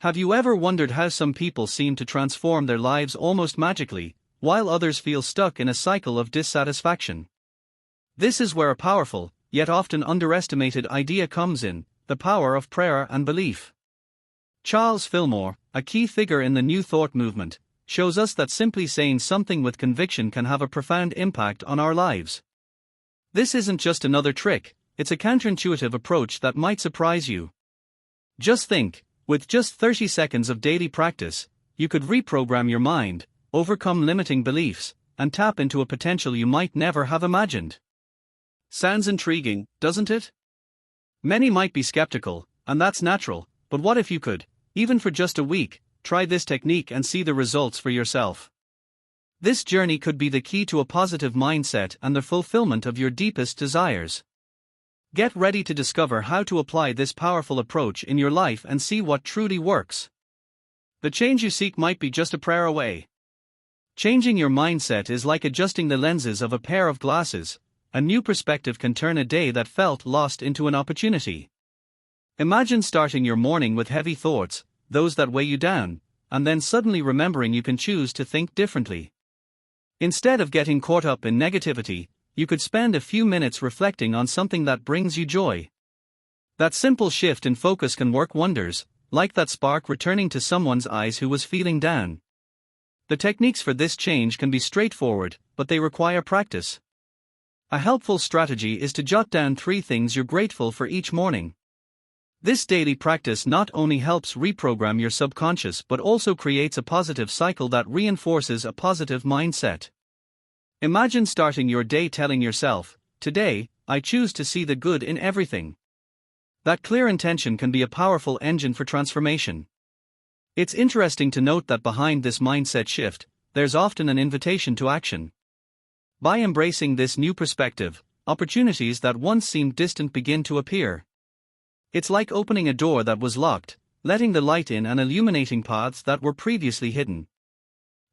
Have you ever wondered how some people seem to transform their lives almost magically, while others feel stuck in a cycle of dissatisfaction? This is where a powerful, yet often underestimated idea comes in: the power of prayer and belief. Charles Fillmore, a key figure in the New Thought movement, shows us that simply saying something with conviction can have a profound impact on our lives. This isn't just another trick, it's a counterintuitive approach that might surprise you. Just think, with just 30 seconds of daily practice, you could reprogram your mind, overcome limiting beliefs, and tap into a potential you might never have imagined. Sounds intriguing, doesn't it? Many might be skeptical, and that's natural, but what if you could, even for just a week, try this technique and see the results for yourself? This journey could be the key to a positive mindset and the fulfillment of your deepest desires. Get ready to discover how to apply this powerful approach in your life and see what truly works. The change you seek might be just a prayer away. Changing your mindset is like adjusting the lenses of a pair of glasses. A new perspective can turn a day that felt lost into an opportunity. Imagine starting your morning with heavy thoughts, those that weigh you down, and then suddenly remembering you can choose to think differently. Instead of getting caught up in negativity, you could spend a few minutes reflecting on something that brings you joy. That simple shift in focus can work wonders, like that spark returning to someone's eyes who was feeling down. The techniques for this change can be straightforward, but they require practice. A helpful strategy is to jot down 3 things you're grateful for each morning. This daily practice not only helps reprogram your subconscious but also creates a positive cycle that reinforces a positive mindset. Imagine starting your day telling yourself, "Today, I choose to see the good in everything." That clear intention can be a powerful engine for transformation. It's interesting to note that behind this mindset shift, there's often an invitation to action. By embracing this new perspective, opportunities that once seemed distant begin to appear. It's like opening a door that was locked, letting the light in and illuminating paths that were previously hidden.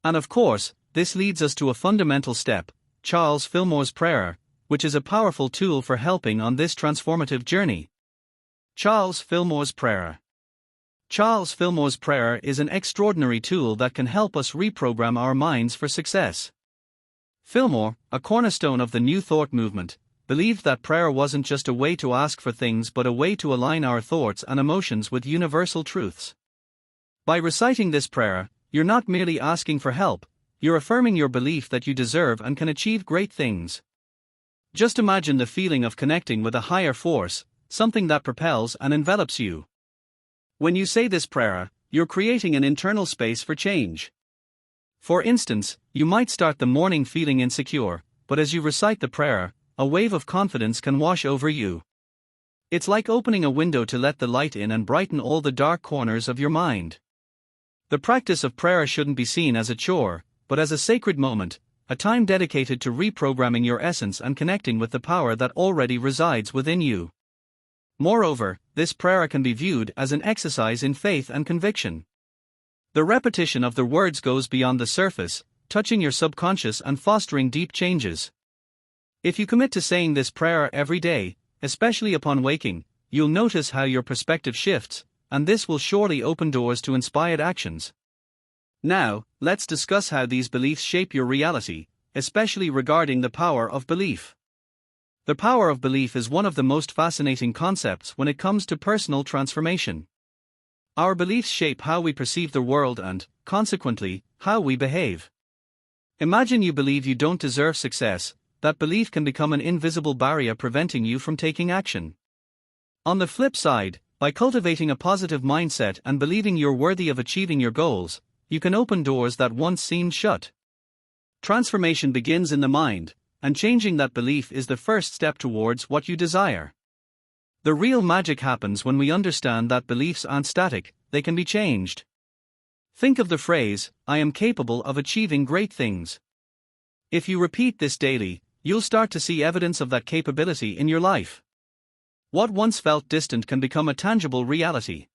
And of course, this leads us to a fundamental step: Charles Fillmore's prayer, which is a powerful tool for helping on this transformative journey. Charles Fillmore's prayer. Charles Fillmore's prayer is an extraordinary tool that can help us reprogram our minds for success. Fillmore, a cornerstone of the New Thought movement, believed that prayer wasn't just a way to ask for things but a way to align our thoughts and emotions with universal truths. By reciting this prayer, you're not merely asking for help, you're affirming your belief that you deserve and can achieve great things. Just imagine the feeling of connecting with a higher force, something that propels and envelops you. When you say this prayer, you're creating an internal space for change. For instance, you might start the morning feeling insecure, but as you recite the prayer, a wave of confidence can wash over you. It's like opening a window to let the light in and brighten all the dark corners of your mind. The practice of prayer shouldn't be seen as a chore, but as a sacred moment, a time dedicated to reprogramming your essence and connecting with the power that already resides within you. Moreover, this prayer can be viewed as an exercise in faith and conviction. The repetition of the words goes beyond the surface, touching your subconscious and fostering deep changes. If you commit to saying this prayer every day, especially upon waking, you'll notice how your perspective shifts, and this will surely open doors to inspired actions. Now, let's discuss how these beliefs shape your reality, especially regarding the power of belief. The power of belief is one of the most fascinating concepts when it comes to personal transformation. Our beliefs shape how we perceive the world and, consequently, how we behave. Imagine you believe you don't deserve success. That belief can become an invisible barrier preventing you from taking action. On the flip side, by cultivating a positive mindset and believing you're worthy of achieving your goals, you can open doors that once seemed shut. Transformation begins in the mind, and changing that belief is the first step towards what you desire. The real magic happens when we understand that beliefs aren't static, they can be changed. Think of the phrase, "I am capable of achieving great things." If you repeat this daily, you'll start to see evidence of that capability in your life. What once felt distant can become a tangible reality.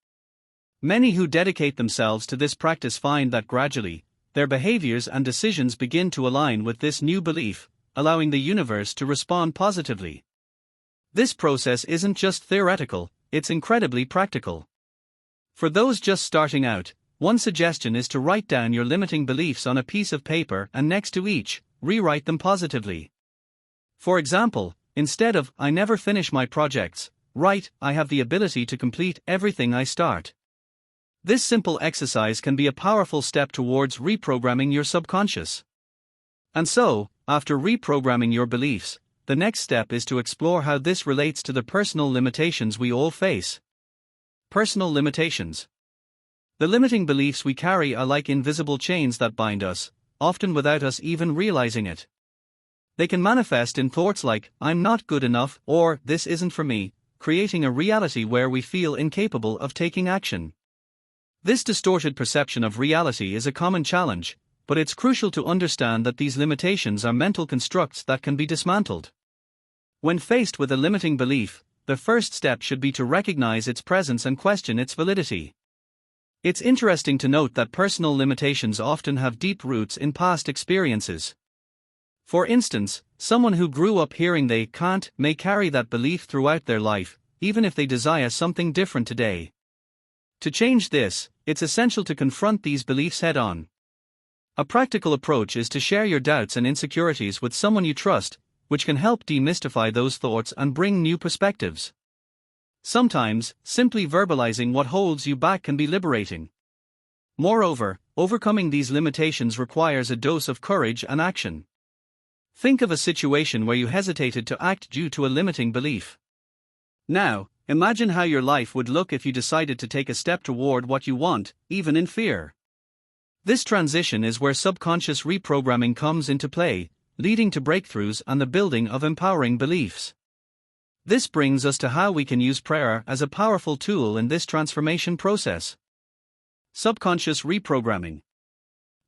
Many who dedicate themselves to this practice find that gradually, their behaviors and decisions begin to align with this new belief, allowing the universe to respond positively. This process isn't just theoretical, it's incredibly practical. For those just starting out, one suggestion is to write down your limiting beliefs on a piece of paper and next to each, rewrite them positively. For example, instead of "I never finish my projects," write "I have the ability to complete everything I start." This simple exercise can be a powerful step towards reprogramming your subconscious. And so, after reprogramming your beliefs, the next step is to explore how this relates to the personal limitations we all face. Personal limitations. The limiting beliefs we carry are like invisible chains that bind us, often without us even realizing it. They can manifest in thoughts like "I'm not good enough" or "this isn't for me," creating a reality where we feel incapable of taking action. This distorted perception of reality is a common challenge, but it's crucial to understand that these limitations are mental constructs that can be dismantled. When faced with a limiting belief, the first step should be to recognize its presence and question its validity. It's interesting to note that personal limitations often have deep roots in past experiences. For instance, someone who grew up hearing they can't may carry that belief throughout their life, even if they desire something different today. To change this, it's essential to confront these beliefs head-on. A practical approach is to share your doubts and insecurities with someone you trust, which can help demystify those thoughts and bring new perspectives. Sometimes, simply verbalizing what holds you back can be liberating. Moreover, overcoming these limitations requires a dose of courage and action. Think of a situation where you hesitated to act due to a limiting belief. Now, imagine how your life would look if you decided to take a step toward what you want, even in fear. This transition is where subconscious reprogramming comes into play, leading to breakthroughs and the building of empowering beliefs. This brings us to how we can use prayer as a powerful tool in this transformation process. Subconscious reprogramming.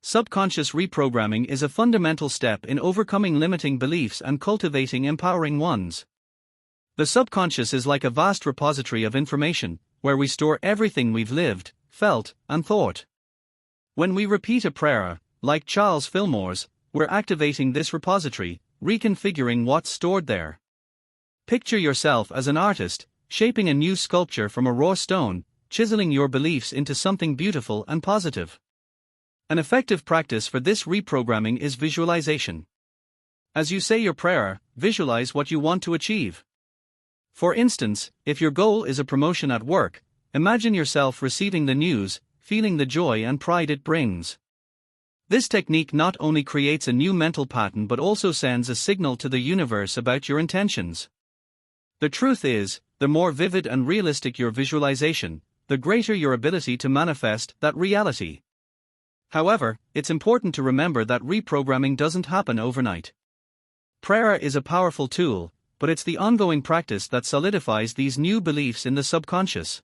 Subconscious reprogramming is a fundamental step in overcoming limiting beliefs and cultivating empowering ones. The subconscious is like a vast repository of information, where we store everything we've lived, felt, and thought. When we repeat a prayer, like Charles Fillmore's, we're activating this repository, reconfiguring what's stored there. Picture yourself as an artist, shaping a new sculpture from a raw stone, chiseling your beliefs into something beautiful and positive. An effective practice for this reprogramming is visualization. As you say your prayer, visualize what you want to achieve. For instance, if your goal is a promotion at work, imagine yourself receiving the news, feeling the joy and pride it brings. This technique not only creates a new mental pattern but also sends a signal to the universe about your intentions. The truth is, the more vivid and realistic your visualization, the greater your ability to manifest that reality. However, it's important to remember that reprogramming doesn't happen overnight. Prayer is a powerful tool, but it's the ongoing practice that solidifies these new beliefs in the subconscious.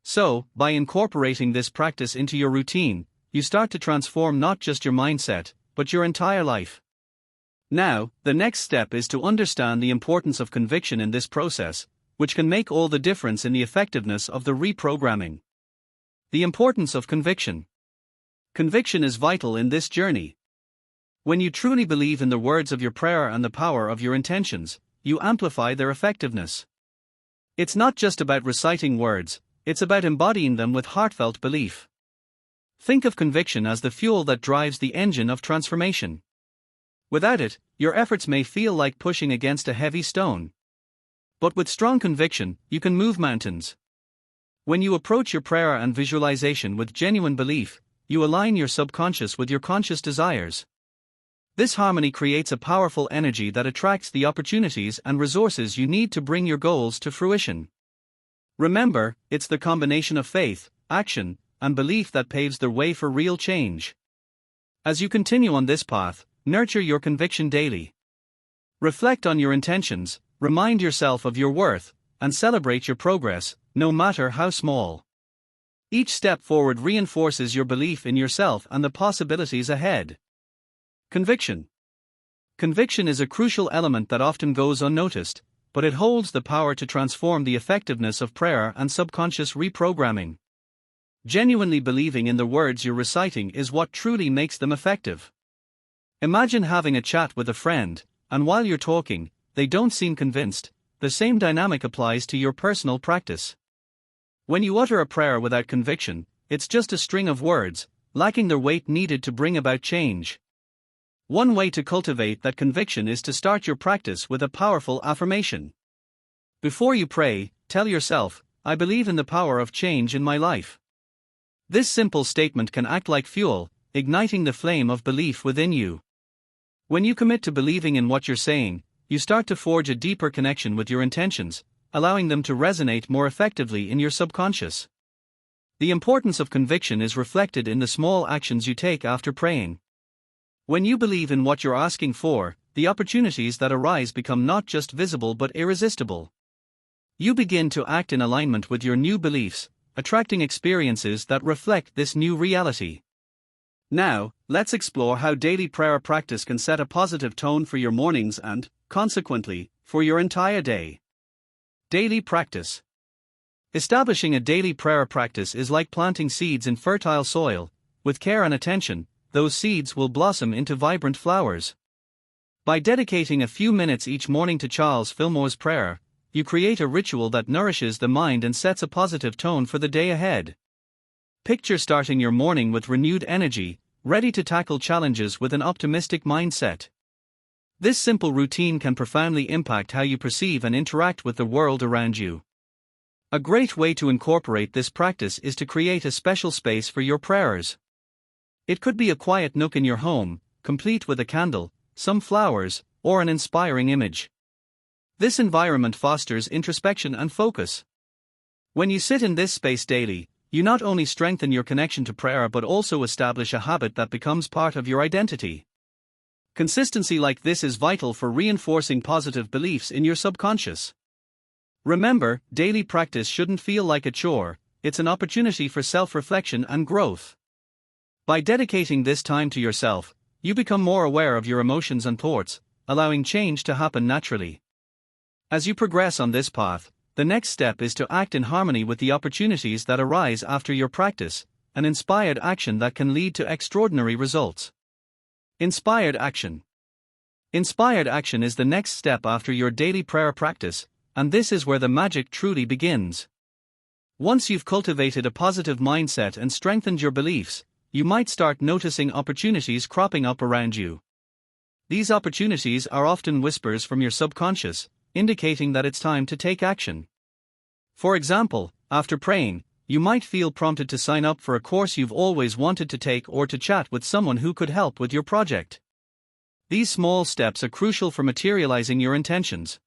So, by incorporating this practice into your routine, you start to transform not just your mindset, but your entire life. Now, the next step is to understand the importance of conviction in this process, which can make all the difference in the effectiveness of the reprogramming. The importance of conviction. Conviction is vital in this journey. When you truly believe in the words of your prayer and the power of your intentions, you amplify their effectiveness. It's not just about reciting words, it's about embodying them with heartfelt belief. Think of conviction as the fuel that drives the engine of transformation. Without it, your efforts may feel like pushing against a heavy stone. But with strong conviction, you can move mountains. When you approach your prayer and visualization with genuine belief, you align your subconscious with your conscious desires. This harmony creates a powerful energy that attracts the opportunities and resources you need to bring your goals to fruition. Remember, it's the combination of faith, action, and belief that paves the way for real change. As you continue on this path, nurture your conviction daily. Reflect on your intentions, remind yourself of your worth, and celebrate your progress, no matter how small. Each step forward reinforces your belief in yourself and the possibilities ahead. Conviction. Conviction is a crucial element that often goes unnoticed, but it holds the power to transform the effectiveness of prayer and subconscious reprogramming. Genuinely believing in the words you're reciting is what truly makes them effective. Imagine having a chat with a friend, and while you're talking, they don't seem convinced. The same dynamic applies to your personal practice. When you utter a prayer without conviction, it's just a string of words, lacking the weight needed to bring about change. One way to cultivate that conviction is to start your practice with a powerful affirmation. Before you pray, tell yourself, "I believe in the power of change in my life." This simple statement can act like fuel, igniting the flame of belief within you. When you commit to believing in what you're saying, you start to forge a deeper connection with your intentions, allowing them to resonate more effectively in your subconscious. The importance of conviction is reflected in the small actions you take after praying. When you believe in what you're asking for, the opportunities that arise become not just visible but irresistible. You begin to act in alignment with your new beliefs, attracting experiences that reflect this new reality. Now, let's explore how daily prayer practice can set a positive tone for your mornings and, consequently, for your entire day. Daily practice. Establishing a daily prayer practice is like planting seeds in fertile soil. With care and attention, those seeds will blossom into vibrant flowers. By dedicating a few minutes each morning to Charles Fillmore's prayer, you create a ritual that nourishes the mind and sets a positive tone for the day ahead. Picture starting your morning with renewed energy, ready to tackle challenges with an optimistic mindset. This simple routine can profoundly impact how you perceive and interact with the world around you. A great way to incorporate this practice is to create a special space for your prayers. It could be a quiet nook in your home, complete with a candle, some flowers, or an inspiring image. This environment fosters introspection and focus. When you sit in this space daily, you not only strengthen your connection to prayer but also establish a habit that becomes part of your identity. Consistency like this is vital for reinforcing positive beliefs in your subconscious. Remember, daily practice shouldn't feel like a chore, it's an opportunity for self-reflection and growth. By dedicating this time to yourself, you become more aware of your emotions and thoughts, allowing change to happen naturally. As you progress on this path, the next step is to act in harmony with the opportunities that arise after your practice, an inspired action that can lead to extraordinary results. Inspired action. Inspired action is the next step after your daily prayer practice, and this is where the magic truly begins. Once you've cultivated a positive mindset and strengthened your beliefs, you might start noticing opportunities cropping up around you. These opportunities are often whispers from your subconscious, indicating that it's time to take action. For example, after praying, you might feel prompted to sign up for a course you've always wanted to take or to chat with someone who could help with your project. These small steps are crucial for materializing your intentions.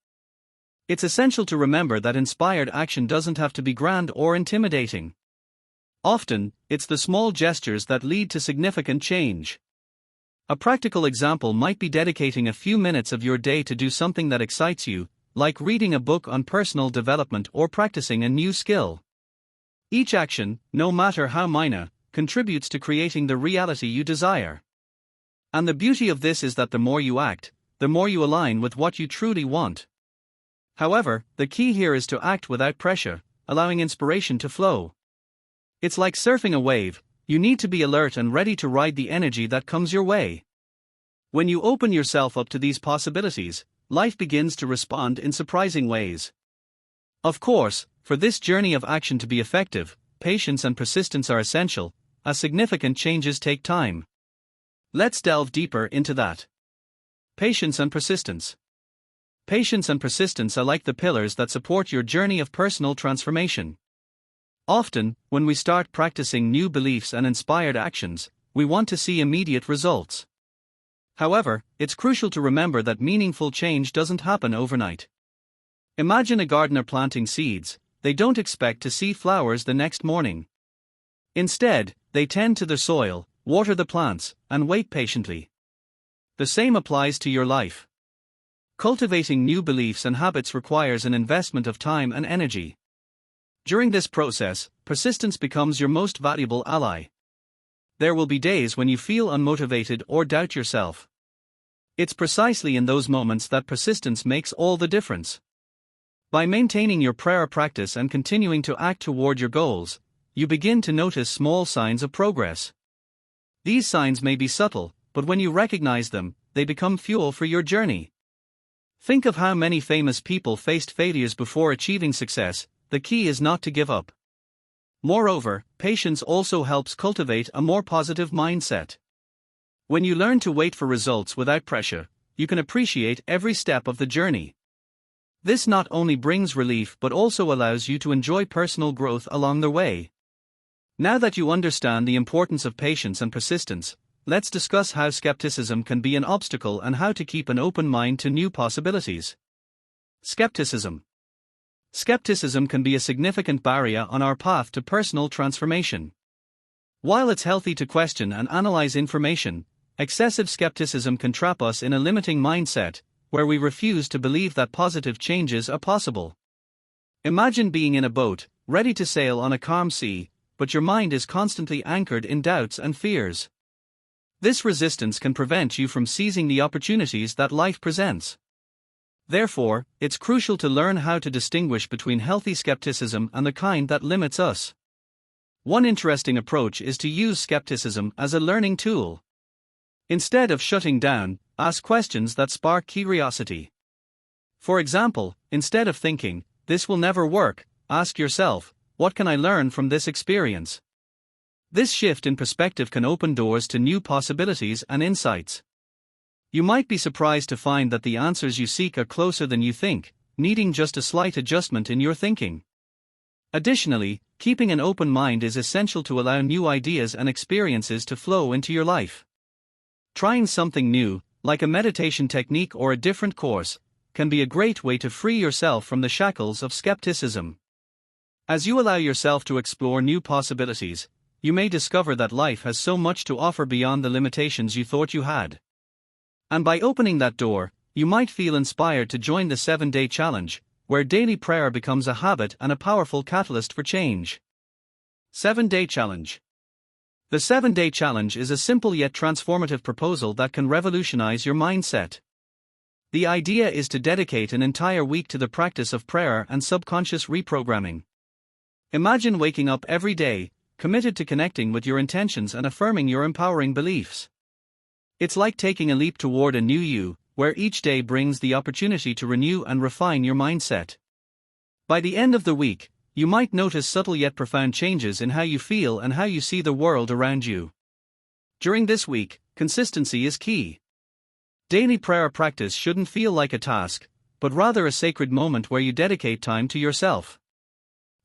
It's essential to remember that inspired action doesn't have to be grand or intimidating. Often, it's the small gestures that lead to significant change. A practical example might be dedicating a few minutes of your day to do something that excites you, like reading a book on personal development or practicing a new skill. Each action, no matter how minor, contributes to creating the reality you desire. And the beauty of this is that the more you act, the more you align with what you truly want. However, the key here is to act without pressure, allowing inspiration to flow. It's like surfing a wave, you need to be alert and ready to ride the energy that comes your way. When you open yourself up to these possibilities, life begins to respond in surprising ways. Of course, for this journey of action to be effective, patience and persistence are essential, as significant changes take time. Let's delve deeper into that. Patience and persistence. Patience and persistence are like the pillars that support your journey of personal transformation. Often, when we start practicing new beliefs and inspired actions, we want to see immediate results. However, it's crucial to remember that meaningful change doesn't happen overnight. Imagine a gardener planting seeds. They don't expect to see flowers the next morning. Instead, they tend to the soil, water the plants, and wait patiently. The same applies to your life. Cultivating new beliefs and habits requires an investment of time and energy. During this process, persistence becomes your most valuable ally. There will be days when you feel unmotivated or doubt yourself. It's precisely in those moments that persistence makes all the difference. By maintaining your prayer practice and continuing to act toward your goals, you begin to notice small signs of progress. These signs may be subtle, but when you recognize them, they become fuel for your journey. Think of how many famous people faced failures before achieving success. The key is not to give up. Moreover, patience also helps cultivate a more positive mindset. When you learn to wait for results without pressure, you can appreciate every step of the journey. This not only brings relief but also allows you to enjoy personal growth along the way. Now that you understand the importance of patience and persistence, let's discuss how skepticism can be an obstacle and how to keep an open mind to new possibilities. Skepticism. Skepticism can be a significant barrier on our path to personal transformation. While it's healthy to question and analyze information, excessive skepticism can trap us in a limiting mindset, where we refuse to believe that positive changes are possible. Imagine being in a boat, ready to sail on a calm sea, but your mind is constantly anchored in doubts and fears. This resistance can prevent you from seizing the opportunities that life presents. Therefore, it's crucial to learn how to distinguish between healthy skepticism and the kind that limits us. One interesting approach is to use skepticism as a learning tool. Instead of shutting down, ask questions that spark curiosity. For example, instead of thinking, "This will never work," ask yourself, "What can I learn from this experience?" This shift in perspective can open doors to new possibilities and insights. You might be surprised to find that the answers you seek are closer than you think, needing just a slight adjustment in your thinking. Additionally, keeping an open mind is essential to allow new ideas and experiences to flow into your life. Trying something new, like a meditation technique or a different course, can be a great way to free yourself from the shackles of skepticism. As you allow yourself to explore new possibilities, you may discover that life has so much to offer beyond the limitations you thought you had. And by opening that door, you might feel inspired to join the 7-Day Challenge, where daily prayer becomes a habit and a powerful catalyst for change. 7-Day Challenge. The 7-Day Challenge is a simple yet transformative proposal that can revolutionize your mindset. The idea is to dedicate an entire week to the practice of prayer and subconscious reprogramming. Imagine waking up every day, committed to connecting with your intentions and affirming your empowering beliefs. It's like taking a leap toward a new you, where each day brings the opportunity to renew and refine your mindset. By the end of the week, you might notice subtle yet profound changes in how you feel and how you see the world around you. During this week, consistency is key. Daily prayer practice shouldn't feel like a task, but rather a sacred moment where you dedicate time to yourself.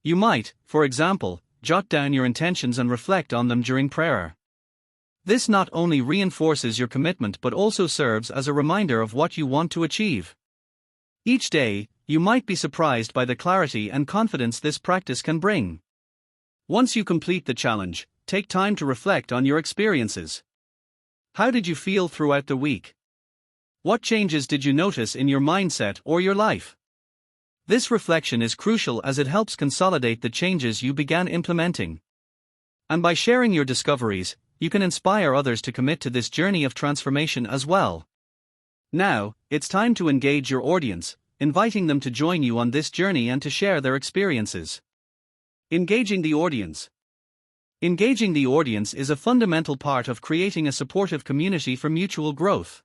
You might, for example, jot down your intentions and reflect on them during prayer. This not only reinforces your commitment but also serves as a reminder of what you want to achieve. Each day, you might be surprised by the clarity and confidence this practice can bring. Once you complete the challenge, take time to reflect on your experiences. How did you feel throughout the week? What changes did you notice in your mindset or your life? This reflection is crucial as it helps consolidate the changes you began implementing. And by sharing your discoveries, you can inspire others to commit to this journey of transformation as well. Now, it's time to engage your audience, inviting them to join you on this journey and to share their experiences. Engaging the audience. Engaging the audience is a fundamental part of creating a supportive community for mutual growth.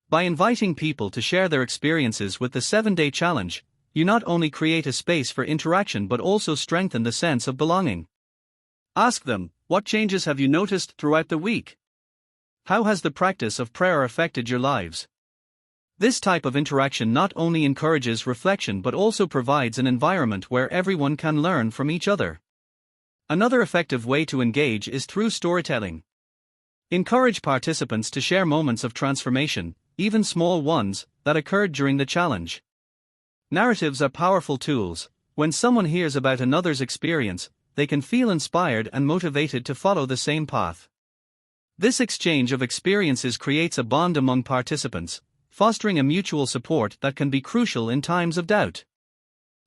By inviting people to share their experiences with the 7-Day Challenge, you not only create a space for interaction but also strengthen the sense of belonging. Ask them, what changes have you noticed throughout the week? How has the practice of prayer affected your lives? This type of interaction not only encourages reflection but also provides an environment where everyone can learn from each other. Another effective way to engage is through storytelling. Encourage participants to share moments of transformation, even small ones, that occurred during the challenge. Narratives are powerful tools. When someone hears about another's experience, they can feel inspired and motivated to follow the same path. This exchange of experiences creates a bond among participants, fostering a mutual support that can be crucial in times of doubt.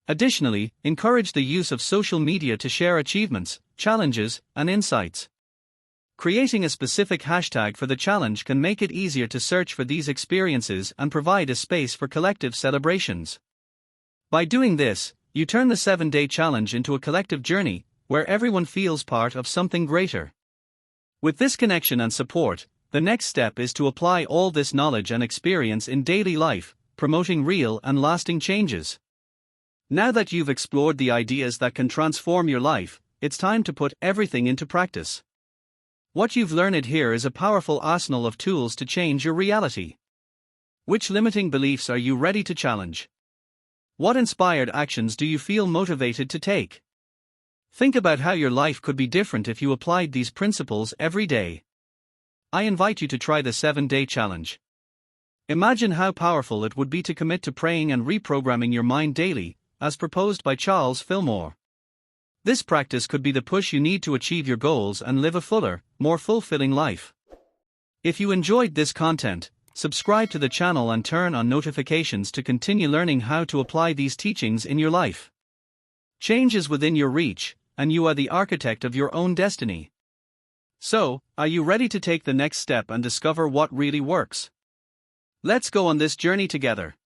Additionally, encourage the use of social media to share achievements, challenges, and insights. Creating a specific hashtag for the challenge can make it easier to search for these experiences and provide a space for collective celebrations. By doing this, you turn the 7-Day Challenge into a collective journey, where everyone feels part of something greater. With this connection and support, the next step is to apply all this knowledge and experience in daily life, promoting real and lasting changes. Now that you've explored the ideas that can transform your life, it's time to put everything into practice. What you've learned here is a powerful arsenal of tools to change your reality. Which limiting beliefs are you ready to challenge? What inspired actions do you feel motivated to take? Think about how your life could be different if you applied these principles every day. I invite you to try the 7-day challenge. Imagine how powerful it would be to commit to praying and reprogramming your mind daily, as proposed by Fillmore. This practice could be the push you need to achieve your goals and live a fuller, more fulfilling life. If you enjoyed this content, subscribe to the channel and turn on notifications to continue learning how to apply these teachings in your life. Change is within your reach, and you are the architect of your own destiny. So, are you ready to take the next step and discover what really works? Let's go on this journey together.